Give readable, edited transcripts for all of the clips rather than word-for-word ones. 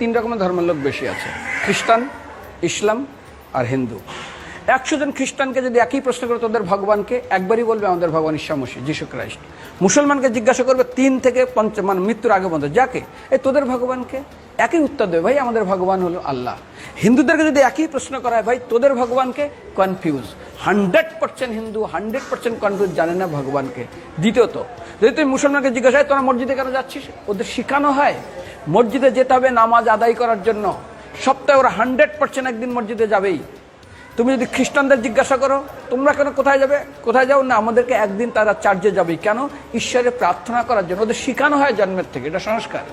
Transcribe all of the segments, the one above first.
তিন রকমের ধর্মের লোক বেশি আছে, খ্রিস্টান, ইসলাম আর হিন্দু। 100 জন খ্রিস্টানকে যদি একই প্রশ্ন করে তোদের ভগবানকে, একবারই বলবে আমাদের ভগবান ঈসা মসীহ, যিশু ক্রাইস্ট। মুসলমানকে জিজ্ঞাসা করবে 3 থেকে 5 মানে মৃত্যুর আগে পর্যন্ত, যাকে এই তোদের ভগবানকে, একই উত্তর দেবে, ভাই আমাদের ভগবান হলো আল্লাহ। হিন্দুদেরকে যদি একই প্রশ্ন করা হয়, ভাই তোদের ভগবানকে, কনফিউজ। 100% হিন্দু 100% কনফিউজ, জানে না ভগবানকে। দ্বিতীয়ত, যদি তুই মুসলমানকে জিজ্ঞাসা হয় তোরা মসজিদে কেন যাচ্ছিস, ওদের শেখানো হয় মসজিদে যেতে হবে নামাজ আদায় করার জন্য। সপ্তাহে ওরা 100% একদিন মসজিদে যাবেই। তুমি যদি খ্রিস্টানদের জিজ্ঞাসা করো তোমরা কেন কোথায় যাবে, কোথায় যাও না, আমাদেরকে একদিন তারা চার্চে যাবে। কেন? ঈশ্বরে প্রার্থনা করার জন্য। ওদের শেখানো হয় জন্মের থেকে, এটা সংস্কার।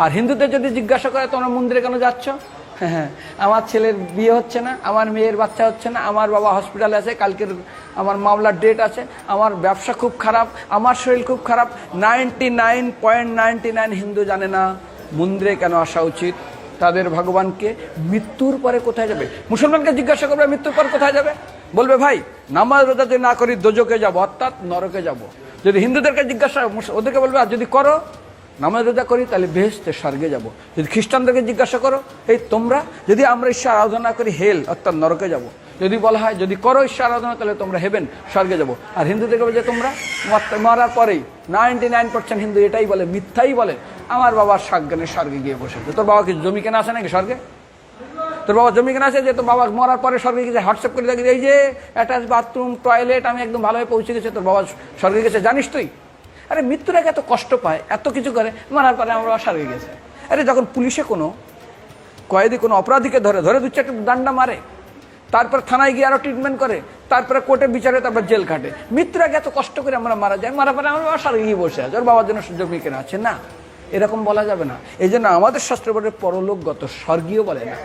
আর হিন্দুদের যদি জিজ্ঞাসা করে তোমরা মন্দিরে কেন যাচ্ছ, হ্যাঁ আমার ছেলের বিয়ে হচ্ছে না, আমার মেয়ের বাচ্চা হচ্ছে না, আমার বাবা হসপিটালে আছে, কালকের আমার মামলার ডেট আছে, আমার ব্যবসা খুব খারাপ, আমার শরীর খুব খারাপ। 99.99 হিন্দু জানে না মন্দিরে কেন আসা উচিত, তাদের ভগবানকে মৃত্যুর পরে কোথায় যাবে। মুসলমানকে জিজ্ঞাসা করবে মৃত্যুর পর কোথায় যাবে, বলবে ভাই নামাজ রোজা যদি না করি দোজকে যাব, অর্থাৎ নরকে যাব। যদি হিন্দুদেরকে জিজ্ঞাসা, ওদেরকে বলবে আর যদি করো নামাজ রোজা করি তাহলে বেহেশতে স্বর্গে যাব। যদি খ্রিস্টানদেরকে জিজ্ঞাসা করো, এই তোমরা যদি আমরা ঈশ্বর আরাধনা করি হেল অর্থাৎ নরকে যাব। যদি বলা হয় যদি করো ঈশ্বর আরাধনা তাহলে তোমরা হেবেন স্বর্গে যাব। আর হিন্দুদেরকে বলে যে তোমরা মরার পরেই 99% হিন্দু এটাই বলে, মিথ্যাই বলে, আমার বাবার সাজ্ঞানে স্বর্গে গিয়ে বসেছে। তোর বাবা কি জমি কেনা আছে নাকি স্বর্গে? তোর বাবা জমি কেনা আছে যে তোর বাবা মরার পরে স্বর্গে গেছে হোয়াটসঅ্যাপ করে দেখি এই যে অ্যাটাচ বাথরুম টয়লেট আমি একদম ভালোভাবে পৌঁছে গেছে, তোর বাবা স্বর্গে গেছে জানিস তুই? আরে মৃত্যুর আগে এত কষ্ট পায়, এত কিছু করে, মারার পরে আমার বাবা স্বর্গে গেছে। আরে যখন পুলিশে কোনো কয়েদি কোনো অপরাধীকে ধরে 2-4টা ডান্ডা মারে, তারপর থানায় গিয়ে আরো ট্রিটমেন্ট করে, তারপরে কোর্টে বিচারে, তারপর জেল কাটে, মৃত্যুর আগে এত কষ্ট করে আমরা মারা যাই, মারা পরে আমার বাবা স্বর্গে গিয়ে বসে আছে, ওর বাবার জন্য জমি কেনা আছে না, এরকম বলা যাবে না। এই জন্য আমাদের শাস্ত্র বলে পরলোকগত, স্বর্গীয় বলে না।